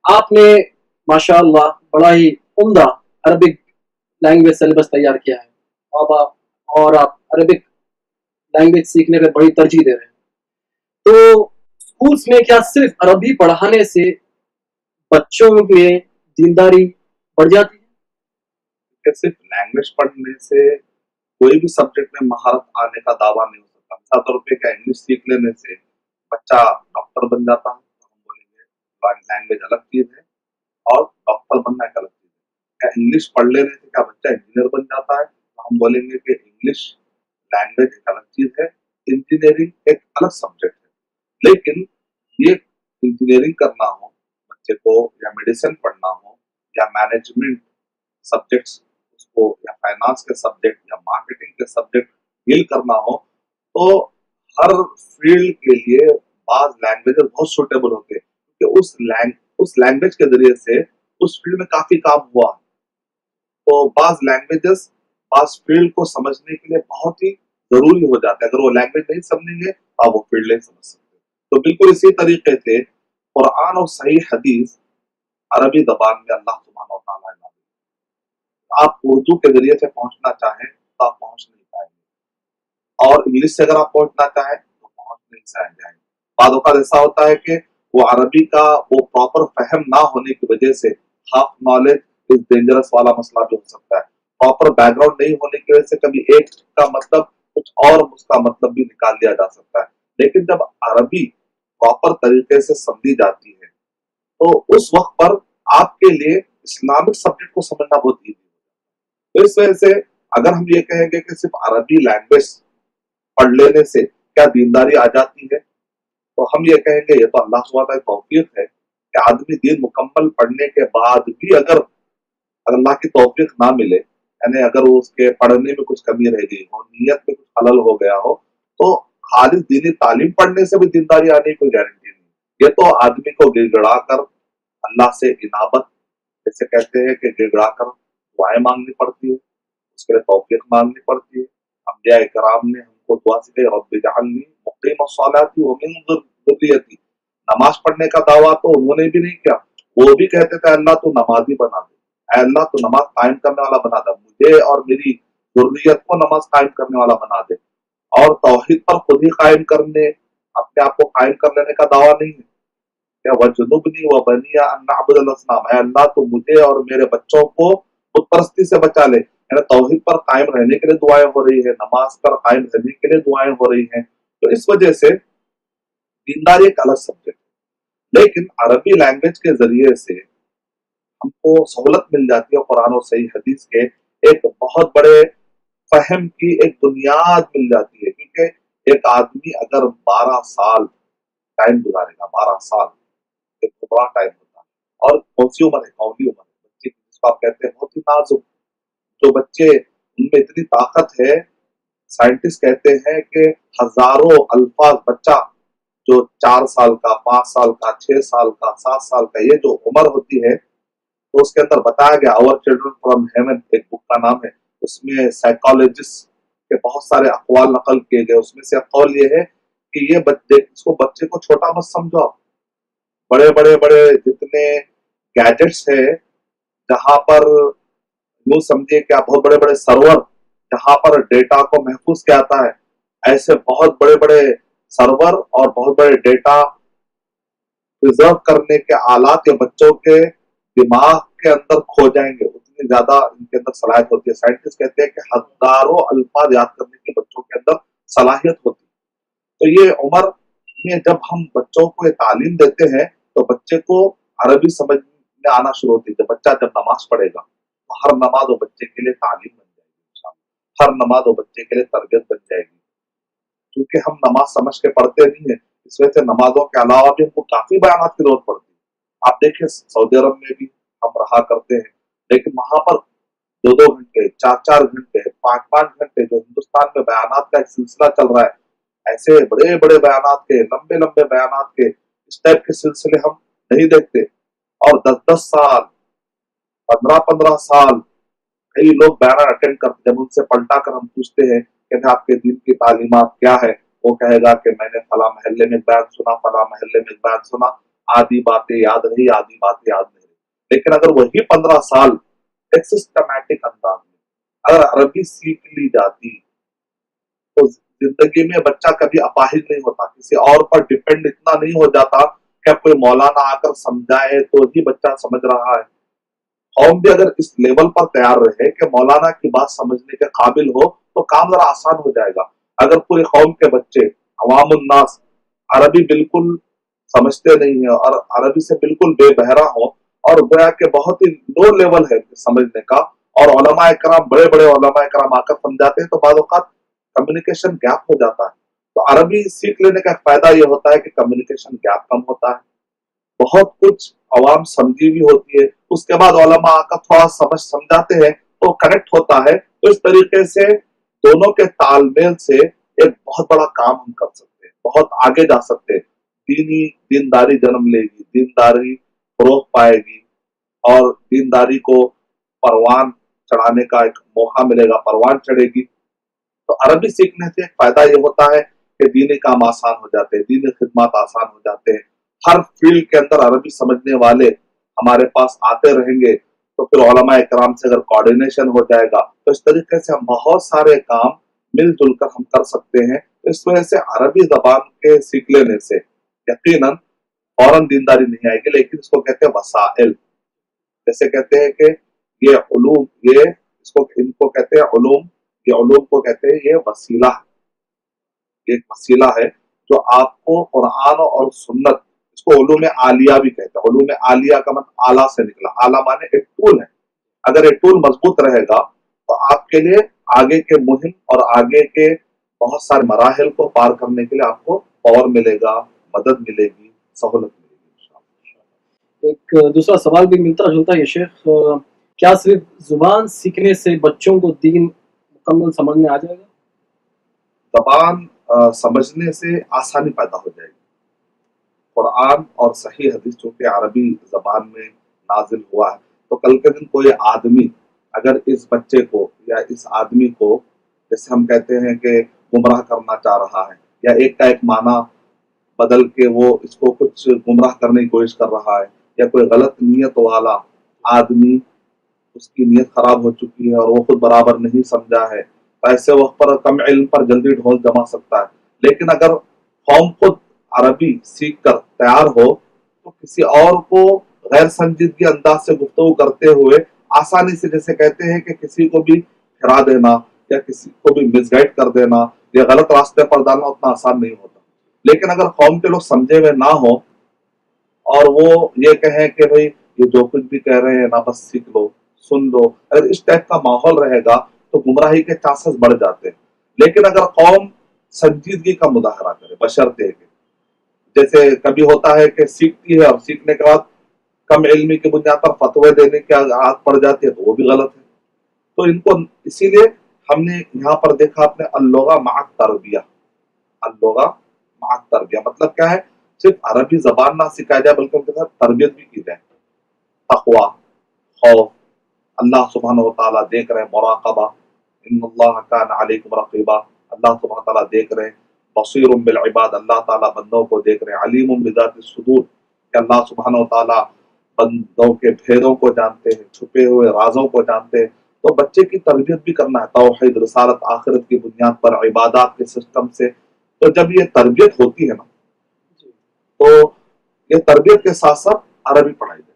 आपने माशाअल्लाह बड़ा ही उम्दा अरबिक लैंग्वेज सिलेबस तैयार किया है। आप अरबिक लैंग्वेज सीखने पर बड़ी तरजीह दे रहे हैं। तो स्कूल्स में क्या सिर्फ अरबी पढ़ाने से बच्चों में दीनदारी बढ़ जाती है? कि सिर्फ लैंग्वेज पढ़ने से कोई भी सब्जेक्ट में महारत आने का दावा नहीं हो सकता। मिसाल तौर पे क्या इंग्लिश सीख लेने से बच्चा डॉक्टर बन जाता है, तो हम बोलेंगे लैंग्वेज अलग चीज है और डॉक्टर बनना एक अलग चीज है। क्या इंग्लिश पढ़ लेने से क्या बच्चा इंजीनियर बन जाता है, तो हम बोलेंगे कि इंग्लिश लैंग्वेज एक अलग चीज है, इंजीनियरिंग एक अलग सब्जेक्ट है। लेकिन ये इंजीनियरिंग करना हो बच्चे को, या मेडिसिन पढ़ना हो, या मैनेजमेंट सब्जेक्ट्स उसको, या फाइनेंस के सब्जेक्ट, या मार्केटिंग के सब्जेक्ट डील करना हो, तो हर फील्ड के लिए बाज लैंग्वेजेस बहुत सुटेबल होते हैं, क्योंकि उस लैंग्वेज के जरिए से उस फील्ड में काफी काम हुआ। तो बाज लैंग्वेजेस बाज फील्ड को समझने के लिए बहुत ही जरूरी हो जाता है। अगर वो लैंग्वेज नहीं समझेंगे आप वो फील्ड नहीं समझ सकते। तो बिल्कुल इसी तरीके से कुरान और सही हदीस अरबी जबान में अल्लाह सुब्हानहू व तआला ने नाज़िल किया। आप उर्दू के जरिए से पहुंचना चाहें तो आप पहुंच नहीं पाएंगे, और इंग्लिश से अगर आप पहुंचना चाहें तो पहुंच नहीं जाएंगे। बाद औक़ात ऐसा होता है कि वो अरबी का वो प्रॉपर फहम ना होने की वजह से हाफ नॉलेज इज डेंजरस वाला मसला भी हो सकता है। प्रॉपर बैकग्राउंड नहीं होने की वजह से कभी एक का मतलब कुछ और उसका मतलब भी निकाल लिया जा सकता है। लेकिन जब अरबी प्रॉपर तरीके से समझी जाती है तो उस वक्त पर आपके लिए इस्लामिक सब्जेक्ट को समझना बहुत ईजी है। तो इस वजह से अगर हम ये कहेंगे कि सिर्फ अरबी लैंग्वेज पढ़ लेने से क्या दीनदारी आ जाती है, तो हम ये कहेंगे ये तो अल्लाह सुब्हानहू व तआला की तौफीक है कि आदमी दीन मुकम्मल पढ़ने के बाद भी अगर अल्लाह की तौफीक ना मिले, यानी अगर उसके पढ़ने में कुछ कमी रह गई हो, नियत में कुछ खलल हो गया हो, तो खालिस दीनी तालीम पढ़ने से भी दीनदारी आने की कोई गारंटी नहीं। ये तो आदमी को गिड़गिड़ा कर अल्लाह से इनाबत, जैसे कहते हैं कि गिड़गिड़ा कर दुआएं मांगनी पड़ती है, उसके लिए तौफीक मांगनी पड़ती है। अंबिया इकराम ने हमको दुआ सिखाई, रब्बि जअलनी मुक़ीमस्सलाति व मिन ज़ुर्रिय्यती। नमाज पढ़ने का दावा तो उन्होंने भी नहीं किया, वो भी कहते थे अल्लाह तू नमाजी बना दे, अल्लाह तू नमाज कायम करने वाला बना दे, मुझे और मेरी ज़ुर्रियत को नमाज कायम करने वाला बना दे। और तौहीद पर खुद ही कायम करने, अपने आप को कायम कर लेने का दावा नहीं है। या वजनुबनी व बनिया अन नअबुदल असनाम, है अल्लाह तो मुझे और मेरे बच्चों को बुत परस्ती से बचा ले। यानी तौहीद पर कायम रहने के लिए दुआएं हो रही है, नमाज पर कायम रहने के लिए दुआएं हो रही हैं। तो इस वजह से दीनदारी एक अलग सब्जेक्ट है। लेकिन अरबी लैंग्वेज के जरिए से हमको सहूलत मिल जाती है, कुरान और सही हदीस के एक बहुत बड़े फहम की एक बुनियाद मिल जाती है। क्योंकि एक आदमी अगर 12 साल टाइम गुजारेगा, 12 साल एक तो बड़ा टाइम होता है। और कौन सी उम्र है, कौनी उम्र है बच्चे की, जिसको आप कहते हैं बहुत ही नाजुक। जो बच्चे उनमें इतनी ताकत है, साइंटिस्ट कहते हैं कि हजारों अल्फाज बच्चा जो 4 साल का, 5 साल का, 6 साल का, 7 साल का, ये जो उम्र होती है, तो उसके अंदर बताया गया, आवर चिल्ड्रन फ्रॉम हेवन एक बुक का नाम है, उसमें साइकोलॉजिस्ट के बहुत सारे अकवाल नकल किए गए। उसमें से अकवाल ये है कि ये बच्चे, इसको बच्चे को छोटा मत समझो, बड़े बड़े बड़े जितने गैजेट्स है, जहां पर यूं समझिए कि आप बहुत बड़े बड़े सर्वर जहां पर डेटा को महफूज किया जाता है, ऐसे बहुत बड़े बड़े सर्वर और बहुत बड़े डेटा प्रिजर्व करने के आलात या बच्चों के दिमाग के अंदर खो जाएंगे, उतनी ज्यादा इनके अंदर सलाहियत होती है। साइंटिस्ट कहते हैं कि हजारों अल्फाज याद करने की बच्चों के अंदर सलाहियत होती है। तो ये उम्र में जब हम बच्चों को ये तालीम देते हैं, तो बच्चे को अरबी समझ में आना शुरू होती है। बच्चा जब नमाज पढ़ेगा तो हर नमाज वो बच्चे के लिए तालीम बन जाएगी इंशाअल्लाह, हर नमाज वो बच्चे के लिए तरबियत बन जाएगी। क्योंकि हम नमाज समझ के पढ़ते नहीं है, इस वजह से नमाजों के अलावा भी हमको काफी बयानात की जरूरत पड़ती है। आप देखिए सऊदी अरब में भी हम रहा करते हैं, लेकिन वहां पर 2-2 घंटे, 4-4 घंटे, 5-5 घंटे जो हिंदुस्तान में बयानात का एक सिलसिला चल रहा है, ऐसे बड़े बड़े बयानात के, लंबे लंबे बयानात के, इस टाइप के सिलसिले हम नहीं देखते। और 10-10 साल, 15-15 साल कई लोग बयान अटेंड करते हैं। जब उनसे पलटा कर हम पूछते हैं कि आपके दिन की तालीमात क्या है, वो कहेगा कि मैंने फला महल्ले में बयान सुना, फला महल्ले में बयान सुना। आधी बातें याद रही, आधी बातें याद नहीं रही। लेकिन अगर वही 15 साल एक सिस्टमैटिक अंदाज में अगर अरबी सीख ली जाती तो जिंदगी में बच्चा कभी अपाहिज नहीं होता, किसी और पर डिपेंड इतना नहीं हो जाता कि अब कोई मौलाना आकर समझाए तो ही बच्चा समझ रहा है। कौम भी अगर इस लेवल पर तैयार रहे कि मौलाना की बात समझने के काबिल हो तो काम जरा आसान हो जाएगा। अगर पूरी कौम के बच्चे अवामुन्नास अरबी बिल्कुल समझते नहीं है और अरबी से बिल्कुल बेबहरा हो और गोया के बहुत ही लो लेवल है समझने का, और उलमा इकराम बड़े बड़े उलमा इकराम आकर समझाते हैं तो बाद औक़ात कम्युनिकेशन गैप हो जाता है। तो अरबी सीख लेने का फायदा ये होता है कि कम्युनिकेशन गैप कम होता है, बहुत कुछ अवाम समझी भी होती है, उसके बाद उलमा आकर थोड़ा समझाते हैं तो कनेक्ट होता है। तो इस तरीके से दोनों के तालमेल से एक बहुत बड़ा काम हम कर सकते हैं, बहुत आगे जा सकते हैं। दीनदारी जन्म लेगी, दीनदारी फरोग पाएगी और दीनदारी को परवान चढ़ाने का एक मौका मिलेगा, परवान चढ़ेगी। तो अरबी सीखने से एक फायदा ये होता है कि दीनी काम आसान हो जाते हैं, दीनी खिदमत आसान हो जाते हैं। हर फील्ड के अंदर अरबी समझने वाले हमारे पास आते रहेंगे तो फिर उलमा इकराम से अगर कोऑर्डिनेशन हो जाएगा तो इस तरीके से हम बहुत सारे काम मिलजुल कर हम कर सकते हैं। तो इस वजह से अरबी जबान के सीख लेने से यकीनन फौरन दीनदारी नहीं आएगी, लेकिन इसको कहते हैं वसाइल। जैसे कहते हैं कि ये उलूम, ये इसको इनको कहते हैं उलूम, ये उलूम को कहते हैं ये वसीला, एक वसीला है जो आपको कुरान और सुन्नत, इसको उलूम आलिया भी कहते हैं। उलूम आलिया का मतलब आला से निकला, आला माने एक टूल है। अगर ये टूल मजबूत रहेगा तो आपके लिए आगे के मुहिम और आगे के बहुत सारे मराहिल को पार करने के लिए आपको पावर मिलेगा, मदद मिलेगी, सहूलत मिलेगी। एक दूसरा सवाल भी मिलता जुलता है ये शेख, क्या सिर्फ जुबान सीखने से बच्चों को दीन मुकम्मल समझ में आ जाएगा? जबान समझने से आसानी पैदा हो जाएगी। कुरान और सही हदीस चूंकि अरबी जबान में नाजिल हुआ है, तो कल के दिन कोई आदमी अगर इस बच्चे को या इस आदमी को, जैसे हम कहते हैं कि गुमराह करना चाह रहा है या एक का एक माना बदल के वो इसको कुछ गुमराह करने की कोशिश कर रहा है, या कोई गलत नीयत वाला आदमी, उसकी नीयत खराब हो चुकी है और वो खुद बराबर नहीं समझा है, तो ऐसे वक्त पर कम इल्म पर जल्दी ढोल जमा सकता है। लेकिन अगर कौम खुद अरबी सीख कर तैयार हो तो किसी और को गैर संजीदगी अंदाज से गुफ्तगू करते हुए आसानी से, जैसे कहते हैं कि किसी को भी फिरा देना या किसी को भी मिसगाइड कर देना या गलत रास्ते पर डालना उतना आसान नहीं होता। लेकिन अगर कौम के लोग समझे हुए ना हो और वो ये कहें कि भाई ये जो कुछ भी कह रहे हैं ना बस सीख लो, सुन लो, अगर इस टाइप का माहौल रहेगा तो गुमराही के चांसेस बढ़ जाते हैं। लेकिन अगर कौम संजीदगी का मुजाहरा करे बशर्ते कि, जैसे कभी होता है कि सीखती है और सीखने के बाद कम इल्मी की बुनियाद पर फतवे देने की आदत पड़ जाती है तो वो भी गलत है। तो इनको इसीलिए हमने यहाँ पर देखा आपने अल्लोगा माक तरबिया, अल्लोगा माक तरबिया मतलब क्या है, सिर्फ अरबी जबान ना सिखाया जाए बल्कि उनके साथ तरबियत भी की जाए। तकवा, खौफ, अल्लाह सुब्हानहू व तआला देख रहे हैं, मुराक़बा, इन्नल्लाह कान अलैकुम रक़ीबा, अल्लाह सुब्हानहू व तआला देख रहे हैं, बसीरुम बिल इबाद, अल्लाह ताला बंदों को देख रहे हैं, अलीमुम बिज़ातिस सुदूर, कि अल्लाह सुब्हानहू व तआला बंदों के भेदों को जानते हैं, छुपे हुए राजों को जानते हैं। तो बच्चे की तरबियत भी करना है तौहीद, रिसालत, आखिरत की बुनियाद पर इबादत के सिस्टम से। तो जब ये तरबियत होती है ना तो ये तरबियत के साथ साथ अरबी पढ़ाई जाए,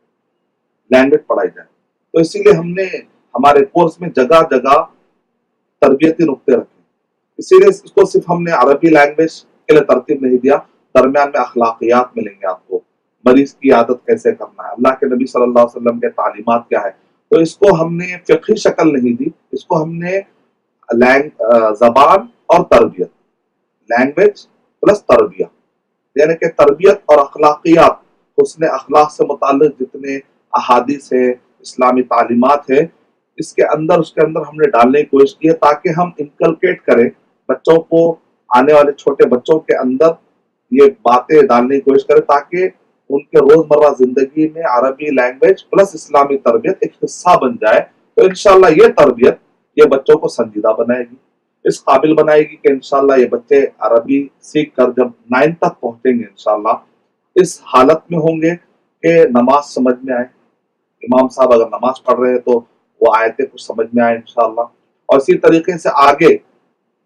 लैंग्वेज पढ़ाई जाए। तो इसीलिए हमने हमारे कोर्स में जगह जगह तरबियती नुक्ते रखे। इसीलिए इसको सिर्फ हमने अरबी लैंग्वेज के लिए तरतीब नहीं दिया, दरमियान में अखलाकियात मिलेंगे आपको, मरीज की आदत कैसे करना है, अल्लाह के नबी सल्लल्लाहु अलैहि वसल्लम के तालीमात क्या है। तो इसको हमने फिक्ही शक्ल नहीं दी, इसको हमने जबान और तरबियत, लैंग्वेज प्लस तरबियत, यानी कि तरबियत और अखलाकियात, हुस्न अखलाक से मुताल्लिक जितने अहादीस है, इस्लामी तालीमात है, इसके अंदर उसके अंदर हमने डालने की कोशिश की है ताकि हम इनकलकेट करें बच्चों को, आने वाले छोटे बच्चों के अंदर ये बातें डालने की कोशिश करें ताकि उनके रोजमर्रा जिंदगी में अरबी लैंग्वेज प्लस इस्लामी तरबियत एक हिस्सा बन जाए। तो इंशाल्लाह ये तरबियत ये बच्चों को संजीदा बनाएगी, इस काबिल बनाएगी कि इंशाल्लाह ये बच्चे अरबी सीख कर जब 9 तक पहुंचेंगे इंशाल्लाह इस हालत में होंगे कि नमाज समझ में आए, इमाम साहब अगर नमाज पढ़ रहे हैं तो वो आयतें कुछ समझ में आए इंशाअल्लाह। और इसी तरीके से आगे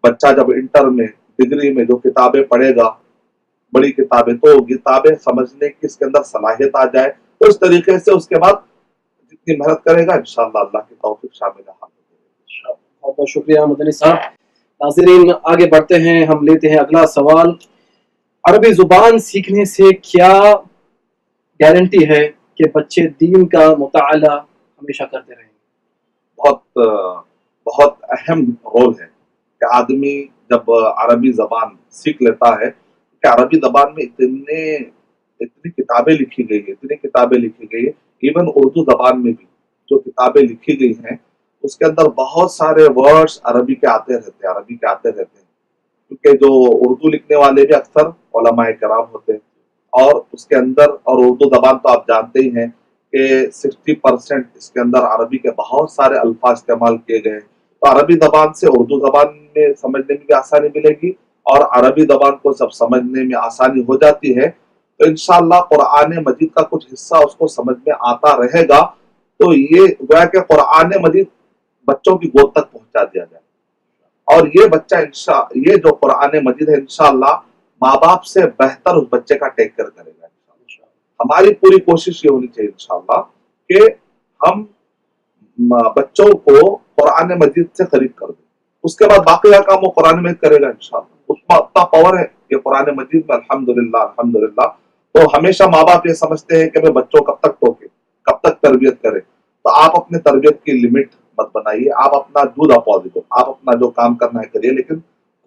बच्चा जब इंटर में, डिग्री में जो किताबें पढ़ेगा, बड़ी किताबें, तो किताबें समझने की इसके अंदर सलाहियत आ जाए, तो इस तरीके से उसके बाद जितनी मेहनत करेगा इंशाअल्लाह अल्लाह की तौफीक शामिल है। बहुत बहुत शुक्रिया मदनी साहब। नाज़रीन आगे बढ़ते हैं, हम लेते हैं अगला सवाल। अरबी जुबान सीखने से क्या गारंटी है कि बच्चे दीन का मुताला हमेशा करते रहेंगे? बहुत अहम रोल है कि आदमी जब अरबी जबान सीख लेता है, कि अरबी जबान में इतनी किताबें लिखी गई है, इतनी किताबें लिखी गई है, इवन उर्दू जबान में भी जो किताबें लिखी गई हैं उसके अंदर बहुत सारे वर्ड्स अरबी के आते रहते हैं, अरबी के आते रहते हैं, क्योंकि जो उर्दू लिखने वाले भी अक्सर उलमाए कराम होते हैं, और उसके अंदर, और उर्दू जबान तो आप जानते ही हैं कि 60% इसके अंदर अरबी के बहुत सारे अल्फाज इस्तेमाल किए गए हैं। तो अरबी जबान से उर्दू जबान में समझने में भी आसानी मिलेगी, और अरबी जबान को जब समझने में आसानी हो जाती है तो इंशाअल्लाह कुरान मजीद का कुछ हिस्सा उसको समझ में आता रहेगा। तो ये गोया कि कुरान मजीद बच्चों की गोद तक पहुंचा दिया जाए, और ये बच्चा ये जो कुरान मजीद है इंशाअल्लाह माँ बाप से बेहतर उस बच्चे का टेक केयर करेगा। हमारी पूरी कोशिश ये होनी चाहिए इंशाअल्लाह कि हम बच्चों को कुरान मजीद से करीब कर दें, उसके बाद बाकी का काम वो कुरान मजीद करेगा इंशाअल्लाह। उसमें इतना पावर है ये कुरान मजीद में, अल्हम्दुलिल्लाह अल्हम्दुलिल्लाह। तो हमेशा माँ बाप ये समझते हैं कि भाई बच्चों कब तक टोके, कब तक तरबियत करें, तो आप अपने तरबियत की लिमिट मत बनाइए, आप अपना डू द पॉजिटिव, आप अपना जो काम करना है करिए, लेकिन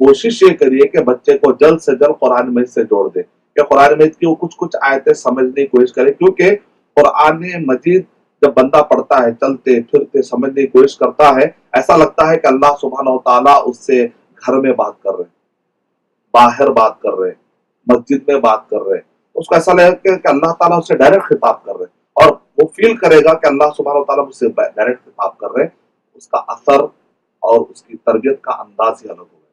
कोशिश ये करिए कि बच्चे को जल्द से जल्द कुरान मजीद से जोड़ दे, कि कुरान मजीद की वो कुछ आयतें समझने की कोशिश करे, क्योंकि कुरान मजीद जब बंदा पढ़ता है, चलते फिरते समझने की कोशिश करता है, ऐसा लगता है कि अल्लाह सुब्हानहू व तआला उससे घर में बात कर रहे हैं, बाहर बात कर रहे हैं, मस्जिद में बात कर रहे हैं, उसको ऐसा लगेगा कि अल्लाह ताला उससे डायरेक्ट खिताब कर रहे हैं, और वो फील करेगा कि अल्लाह सुब्हानहू व तआला मुझसे डायरेक्ट खिताब कर रहे हैं। उसका असर और उसकी तरबियत का अंदाज ही अलग होगा।